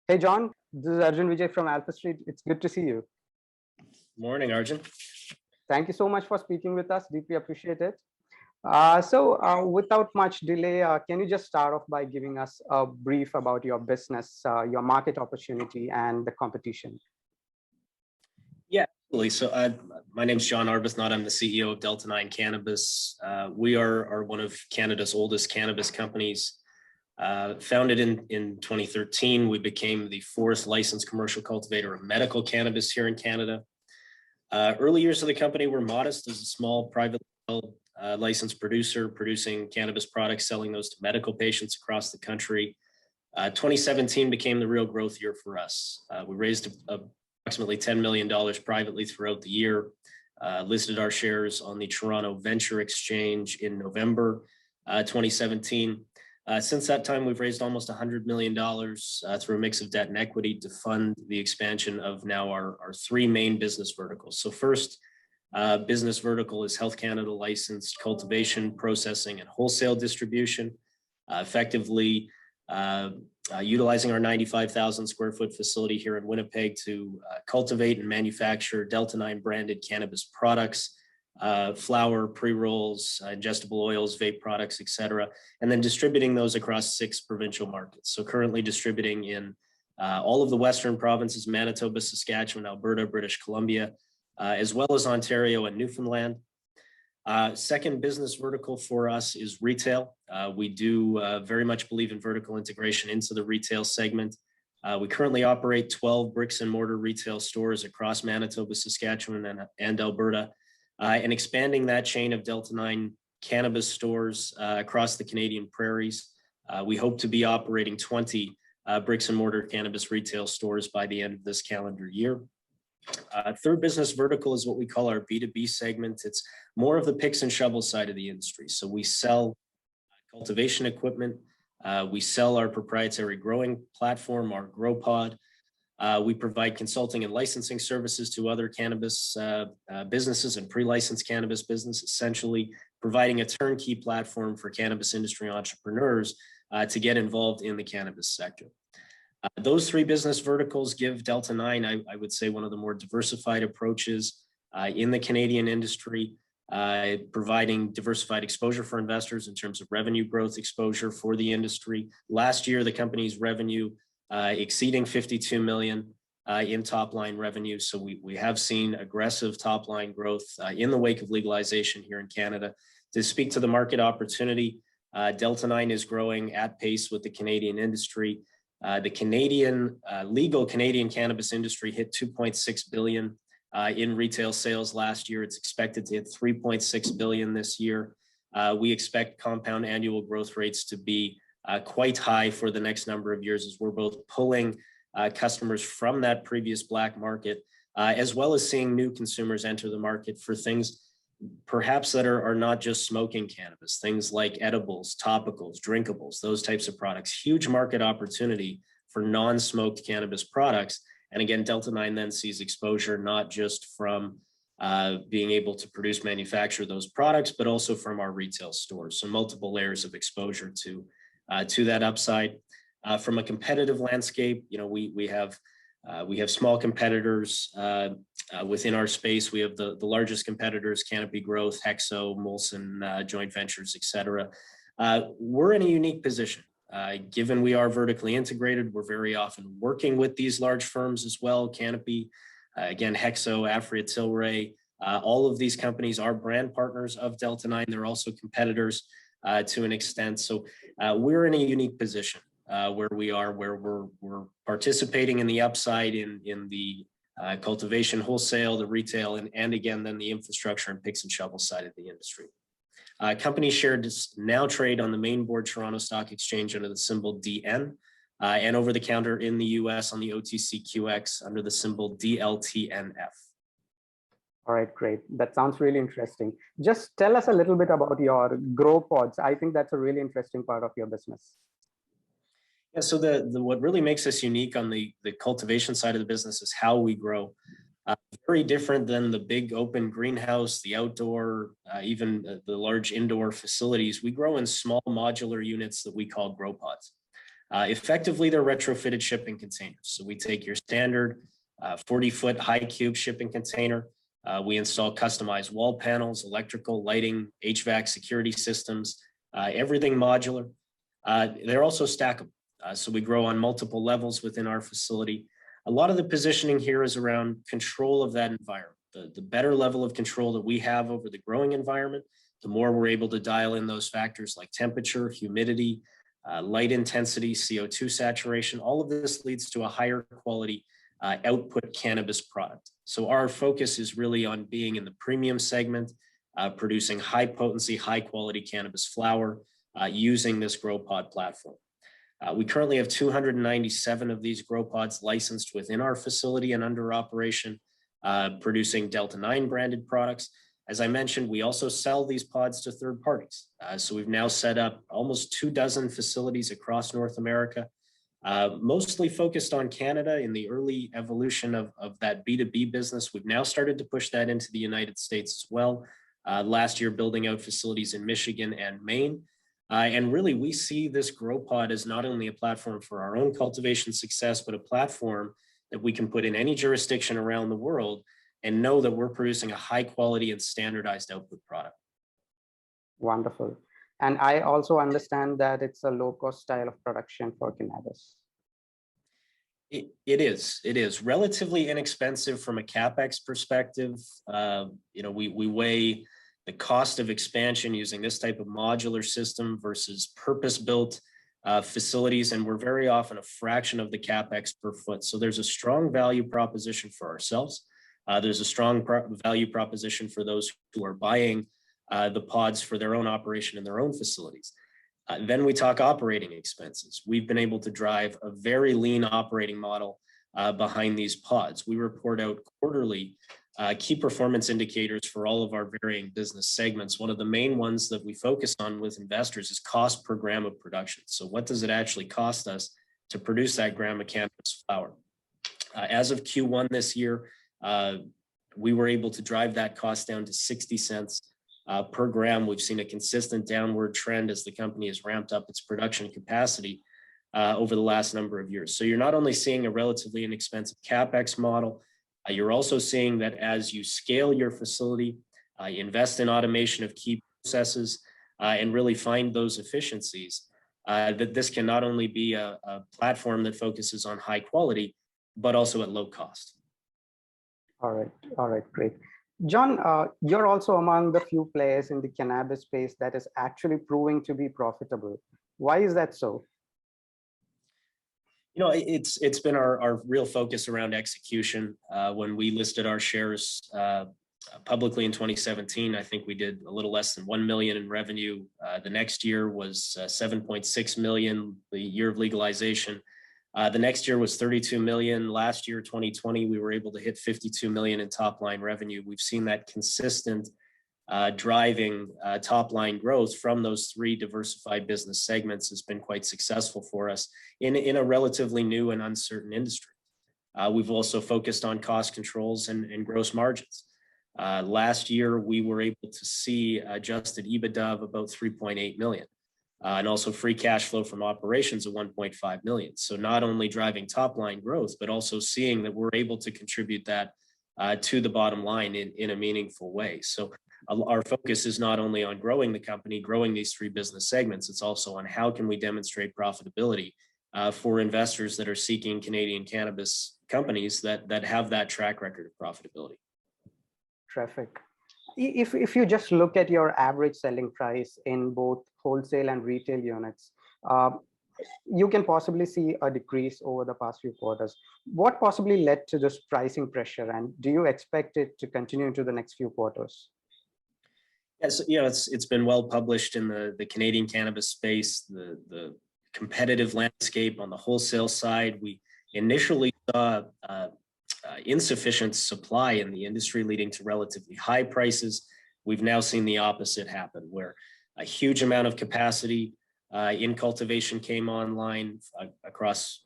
Hey, John, this is Arjun Vijay from AlphaStreet. It's good to see you. Morning, Arjun. Thank you so much for speaking with us. Deeply appreciate it. Without much delay, can you just start off by giving us a brief about your business, your market opportunity, and the competition? Yeah, absolutely. So my name's John Arbuthnot. I'm the CEO of Delta 9 Cannabis. We are one of Canada's oldest cannabis companies. Founded in 2013, we became the fourth licensed commercial cultivator of medical cannabis here in Canada. Early years of the company were modest as a small privately held licensed producer producing cannabis products, selling those to medical patients across the country. 2017 became the real growth year for us. We raised approximately $10 million privately throughout the year, listed our shares on the Toronto Venture Exchange in November 2017. Since that time, we've raised almost $100 million through a mix of debt and equity to fund the expansion of now our three main business verticals. So first business vertical is Health Canada licensed cultivation, processing, and wholesale distribution, effectively utilizing our 95,000 square foot facility here in Winnipeg to cultivate and manufacture Delta 9 branded cannabis products, flower, pre-rolls, ingestible oils, vape products, etc., and then distributing those across 6 provincial markets. So currently distributing in all of the Western provinces, Manitoba, Saskatchewan, Alberta, British Columbia, as well as Ontario and Newfoundland. Second business vertical for us is retail. We do very much believe in vertical integration into the retail segment. We currently operate 12 bricks and mortar retail stores across Manitoba, Saskatchewan, and Alberta, and expanding that chain of Delta 9 cannabis stores across the Canadian prairies. We hope to be operating 20 bricks and mortar cannabis retail stores by the end of this calendar year. Third business vertical is what we call our B2B segment. It's more of the picks and shovels side of the industry. So we sell cultivation equipment. We sell our proprietary growing platform, our Grow Pod. We provide consulting and licensing services to other cannabis businesses and pre-licensed cannabis business, essentially providing a turnkey platform for cannabis industry entrepreneurs to get involved in the cannabis sector. Those three business verticals give Delta 9, I would say, one of the more diversified approaches in the Canadian industry, providing diversified exposure for investors in terms of revenue growth exposure for the industry. Last year, the company's revenue exceeding 52 million in top line revenue. So we have seen aggressive top line growth in the wake of legalization here in Canada. To speak to the market opportunity, Delta 9 is growing at pace with the Canadian industry. The Canadian legal Canadian cannabis industry hit 2.6 billion in retail sales last year. It's expected to hit 3.6 billion this year. We expect compound annual growth rates to be quite high for the next number of years, as we're both pulling customers from that previous black market, as well as seeing new consumers enter the market for things perhaps that are not just smoking cannabis, things like edibles, topicals, drinkables, those types of products. Huge market opportunity for non-smoked cannabis products. And again, Delta 9 then sees exposure not just from being able to produce, manufacture those products, but also from our retail stores. So multiple layers of exposure to that upside. From a competitive landscape, we have small competitors within our space. We have the largest competitors: Canopy Growth, Hexo, Molson Joint Ventures, etc. We're in a unique position. Given we are vertically integrated, we're very often working with these large firms as well. Canopy, again, Hexo, Aphria, Tilray, all of these companies are brand partners of Delta 9. They're also competitors to an extent. So we're in a unique position where we're participating in the upside in the cultivation, wholesale, the retail, and again, then the infrastructure and picks and shovels side of the industry. Company shares now trade on the main board Toronto Stock Exchange under the symbol DN, and over the counter in the US on the OTCQX under the symbol DLTNF. All right, great. That sounds really interesting. Just tell us a little bit about your grow pods. I think that's a really interesting part of your business. Yeah, so what really makes us unique on the cultivation side of the business is how we grow. Very different than the big open greenhouse, the outdoor, even the large indoor facilities. We grow in small modular units that we call grow pods. Effectively, they're retrofitted shipping containers. So we take your standard 40-foot high cube shipping container. We install customized wall panels, electrical, lighting, HVAC security systems, everything modular. They're also stackable. So we grow on multiple levels within our facility. A lot of the positioning here is around control of that environment. The better level of control that we have over the growing environment, the more we're able to dial in those factors like temperature, humidity, light intensity, CO2 saturation. All of this leads to a higher quality output cannabis product. So our focus is really on being in the premium segment, producing high potency, high quality cannabis flower using this grow pod platform. We currently have 297 of these grow pods licensed within our facility and under operation, producing Delta 9 branded products. As I mentioned, we also sell these pods to third parties. So we've now set up almost 24 facilities across North America, mostly focused on Canada in the early evolution of that B2B business. We've now started to push that into the United States as well. Last year, building out facilities in Michigan and Maine. And really, we see this grow pod as not only a platform for our own cultivation success, but a platform that we can put in any jurisdiction around the world and know that we're producing a high quality and standardized output product. Wonderful. And I also understand that it's a low-cost style of production for cannabis. It is relatively inexpensive from a CapEx perspective. We weigh the cost of expansion using this type of modular system versus purpose-built facilities, and we're very often a fraction of the CapEx per foot. So there's a strong value proposition for ourselves. There's a strong value proposition for those who are buying the pods for their own operation in their own facilities. Then we talk operating expenses. We've been able to drive a very lean operating model behind these pods. We report out quarterly key performance indicators for all of our varying business segments. One of the main ones that we focus on with investors is cost per gram of production. So what does it actually cost us to produce that gram of cannabis flower? As of Q1 this year, we were able to drive that cost down to 60 cents per gram. We've seen a consistent downward trend as the company has ramped up its production capacity over the last number of years. So you're not only seeing a relatively inexpensive CapEx model, you're also seeing that as you scale your facility, invest in automation of key processes, and really find those efficiencies, that this can not only be a platform that focuses on high quality, but also at low cost. All right, great. John, you're also among the few players in the cannabis space that is actually proving to be profitable. Why is that so? It's been our real focus around execution. When we listed our shares publicly in 2017, I think we did a little less than 1 million in revenue. The next year was 7.6 million, the year of legalization. The next year was 32 million. Last year, 2020, we were able to hit 52 million in top line revenue. We've seen that consistent driving top line growth from those three diversified business segments has been quite successful for us in a relatively new and uncertain industry. We've also focused on cost controls and gross margins. Last year, we were able to see adjusted EBITDA of about 3.8 million. And also free cash flow from operations of 1.5 million. So not only driving top line growth, but also seeing that we're able to contribute that to the bottom line in a meaningful way. So our focus is not only on growing the company, growing these three business segments, it's also on how can we demonstrate profitability for investors that are seeking Canadian cannabis companies that have that track record of profitability. Terrific. If you just look at your average selling price in both wholesale and retail units, you can possibly see a decrease over the past few quarters. What possibly led to this pricing pressure, and do you expect it to continue into the next few quarters? Yes, it's been well published in the Canadian cannabis space, the competitive landscape on the wholesale side. We initially saw insufficient supply in the industry, leading to relatively high prices. We've now seen the opposite happen, where a huge amount of capacity in cultivation came online across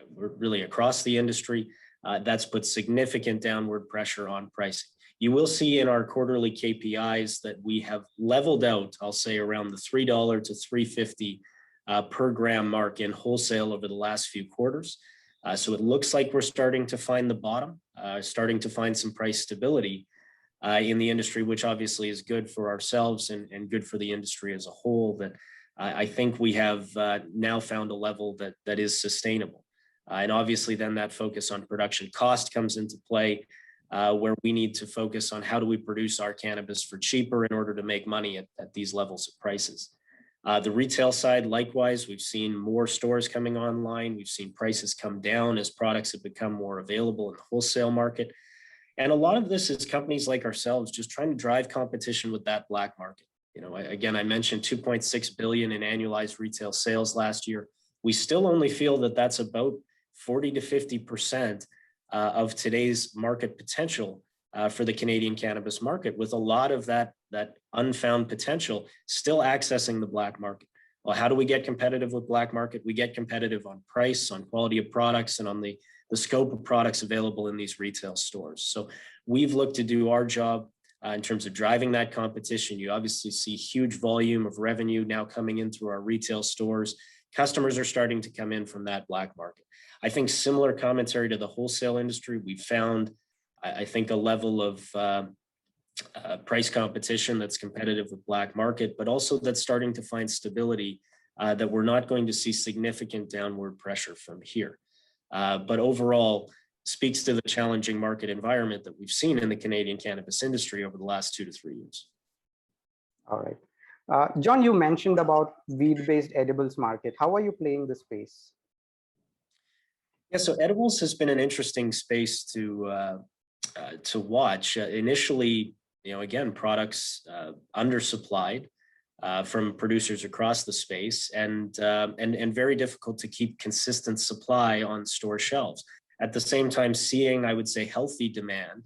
the industry. That's put significant downward pressure on pricing. You will see in our quarterly KPIs that we have leveled out, I'll say, around the $3 to $3.50 per gram mark in wholesale over the last few quarters. So it looks like we're starting to find the bottom, starting to find some price stability in the industry, which obviously is good for ourselves and good for the industry as a whole. That I think we have now found a level that is sustainable. And obviously then that focus on production cost comes into play, where we need to focus on how do we produce our cannabis for cheaper in order to make money at these levels of prices. The retail side, likewise, we've seen more stores coming online. We've seen prices come down as products have become more available in the wholesale market. And a lot of this is companies like ourselves just trying to drive competition with that black market. You know, again, I mentioned 2.6 billion in annualized retail sales last year. We still only feel that that's about 40 to 50% of today's market potential for the Canadian cannabis market, with a lot of that unfound potential still accessing the black market. Well, how do we get competitive with black market? We get competitive on price, on quality of products, and on the scope of products available in these retail stores. So we've looked to do our job in terms of driving that competition. You obviously see huge volume of revenue now coming in through our retail stores. Customers are starting to come in from that black market. I think similar commentary to the wholesale industry. We found, I think, a level of price competition that's competitive with black market, but also that's starting to find stability, that we're not going to see significant downward pressure from here. But overall, speaks to the challenging market environment that we've seen in the Canadian cannabis industry over the last 2 to 3 years. All right. John, you mentioned about weed-based edibles market. How are you playing the space? Yeah, so edibles has been an interesting space to watch. Initially, again, products undersupplied from producers across the space, and very difficult to keep consistent supply on store shelves. At the same time, seeing, I would say, healthy demand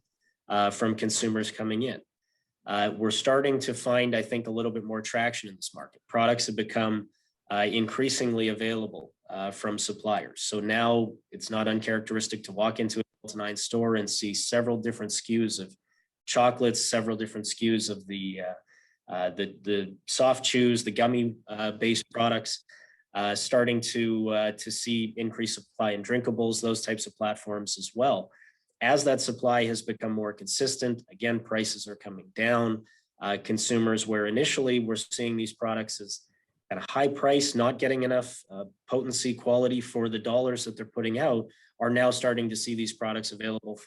from consumers coming in. We're starting to find, I think, a little bit more traction in this market. Products have become increasingly available from suppliers. So now it's not uncharacteristic to walk into a Delta 9 store and see several different SKUs of chocolates, several different SKUs of the soft chews, the gummy based products, starting to see increased supply in drinkables, those types of platforms as well. As that supply has become more consistent, again, prices are coming down. Consumers, where initially we're seeing these products as at a high price, not getting enough potency, quality for the dollars that they're putting out, are now starting to see these products available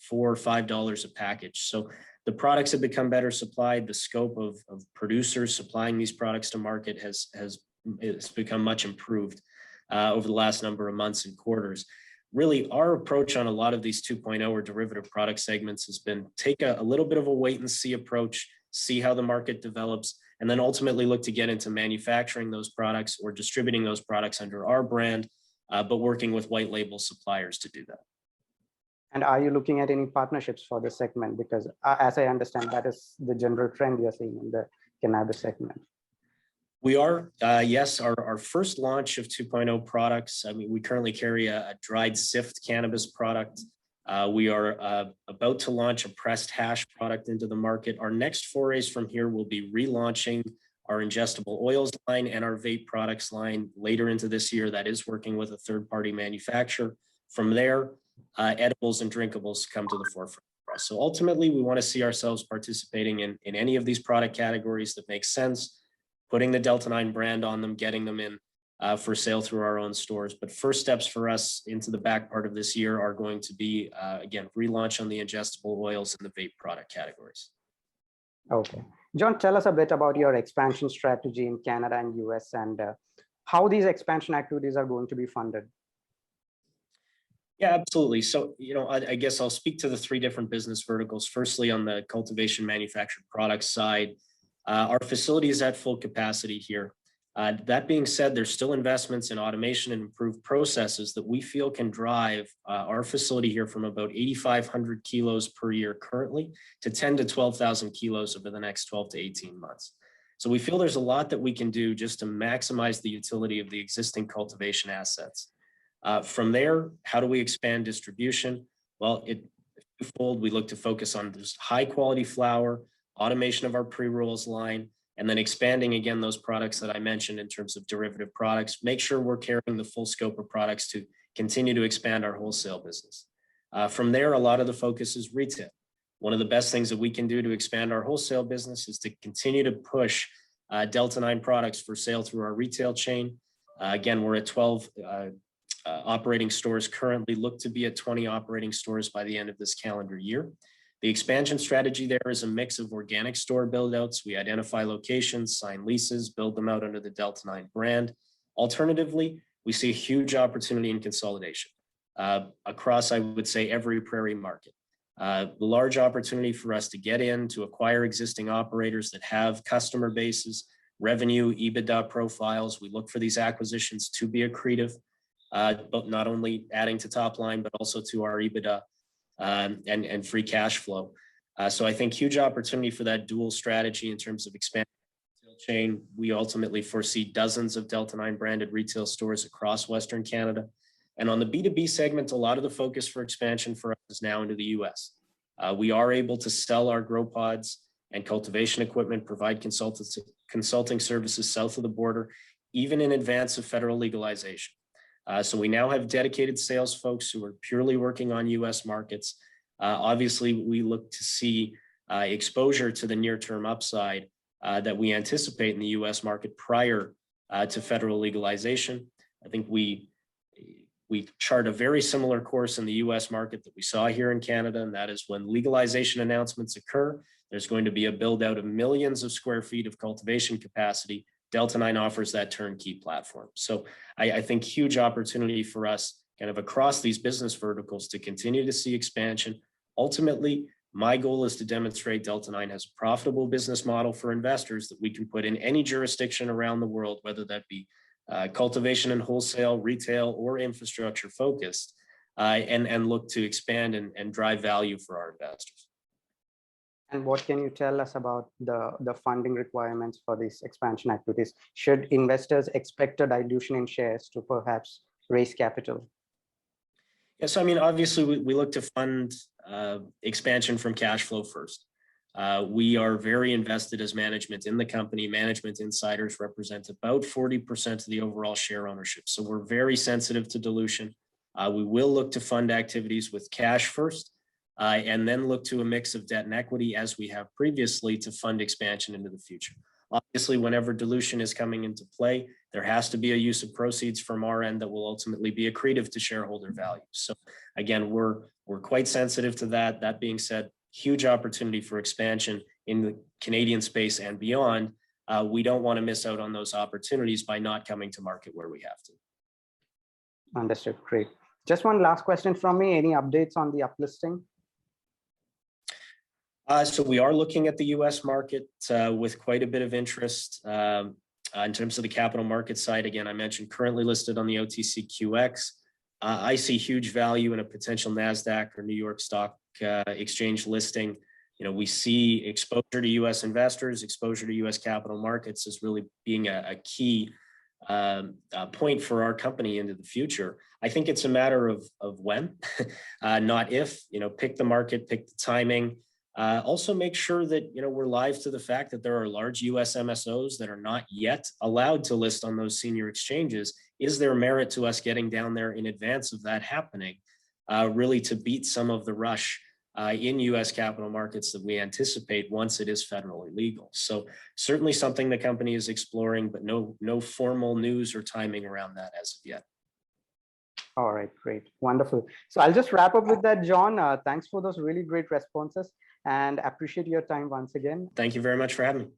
for $4 or $5 a package. So the products have become better supplied. The scope of producers supplying these products to market has become much improved over the last number of months and quarters. Really, our approach on a lot of these 2.0 or derivative product segments has been take a little bit of a wait and see approach, see how the market develops, and then ultimately look to get into manufacturing those products or distributing those products under our brand, but working with white label suppliers to do that. And are you looking at any partnerships for this segment? Because as I understand, that is the general trend you're seeing in the cannabis segment. We are, yes, our first launch of 2.0 products. I mean, we currently carry a dried sift cannabis product. We are about to launch a pressed hash product into the market. Our next forays from here will be relaunching our ingestible oils line and our vape products line later into this year. That is working with a third-party manufacturer. From there, edibles and drinkables come to the forefront for us. So ultimately, we want to see ourselves participating in any of these product categories that make sense, putting the Delta 9 brand on them, getting them in for sale through our own stores. But first steps for us into the back part of this year are going to be, again, relaunch on the ingestible oils and the vape product categories. Okay. John, tell us a bit about your expansion strategy in Canada and US and how these expansion activities are going to be funded. Yeah, absolutely. So, I guess I'll speak to the three different business verticals. Firstly, on the cultivation manufactured products side, our facility is at full capacity here. That being said, there's still investments in automation and improved processes that we feel can drive our facility here from about 8,500 kilos per year currently to 10 to 12,000 kilos over the next 12 to 18 months. So we feel there's a lot that we can do just to maximize the utility of the existing cultivation assets. From there, how do we expand distribution? Well, twofold. We look to focus on this high quality flower, automation of our pre-rolls line, and then expanding again those products that I mentioned in terms of derivative products, make sure we're carrying the full scope of products to continue to expand our wholesale business. From there, a lot of the focus is retail. One of the best things that we can do to expand our wholesale business is to continue to push Delta 9 products for sale through our retail chain. Again, we're at 12 operating stores currently, look to be at 20 operating stores by the end of this calendar year. The expansion strategy there is a mix of organic store build-outs. We identify locations, sign leases, build them out under the Delta 9 brand. Alternatively, we see a huge opportunity in consolidation across, I would say, every prairie market. Large opportunity for us to get in, to acquire existing operators that have customer bases, revenue, EBITDA profiles. We look for these acquisitions to be accretive, but not only adding to top line, but also to our EBITDA and free cash flow. So I think huge opportunity for that dual strategy in terms of expanding the retail chain. We ultimately foresee dozens of Delta 9 branded retail stores across Western Canada. And on the B2B segment, a lot of the focus for expansion for us is now into the US. We are able to sell our grow pods and cultivation equipment, provide consulting services south of the border, even in advance of federal legalization. So we now have dedicated sales folks who are purely working on US markets. Obviously, we look to see exposure to the near-term upside that we anticipate in the US market prior to federal legalization. I think we chart a very similar course in the US market that we saw here in Canada, and that is when legalization announcements occur, there's going to be a build out of millions of square feet of cultivation capacity. Delta 9 offers that turnkey platform. So I think huge opportunity for us kind of across these business verticals to continue to see expansion. Ultimately, my goal is to demonstrate Delta 9 has a profitable business model for investors that we can put in any jurisdiction around the world, whether that be cultivation and wholesale, retail, or infrastructure focused, and look to expand and drive value for our investors. And what can you tell us about the funding requirements for these expansion activities? Should investors expect a dilution in shares to perhaps raise capital? Yes, I mean, obviously we look to fund expansion from cash flow first. We are very invested as management in the company. Management insiders represent about 40% of the overall share ownership. So we're very sensitive to dilution. We will look to fund activities with cash first, and then look to a mix of debt and equity as we have previously to fund expansion into the future. Obviously, whenever dilution is coming into play, there has to be a use of proceeds from our end that will ultimately be accretive to shareholder value. So again, we're quite sensitive to that. That being said, huge opportunity for expansion in the Canadian space and beyond. We don't want to miss out on those opportunities by not coming to market where we have to. Understood. Great. Just one last question from me. Any updates on the uplisting? So we are looking at the US market with quite a bit of interest in terms of the capital market side. Again, I mentioned currently listed on the OTCQX. I see huge value in a potential NASDAQ or New York Stock Exchange listing. You know, we see exposure to US investors, exposure to US capital markets as really being a key point for our company into the future. I think it's a matter of when, not if. You know, pick the market, pick the timing. Also make sure that, you know, we're live to the fact that there are large US MSOs that are not yet allowed to list on those senior exchanges. Is there merit to us getting down there in advance of that happening, really to beat some of the rush in US capital markets that we anticipate once it is federally legal? So certainly something the company is exploring, but no formal news or timing around that as of yet. All right, great, wonderful. So I'll just wrap up with that, John. Thanks for those really great responses and appreciate your time once again. Thank you very much for having me.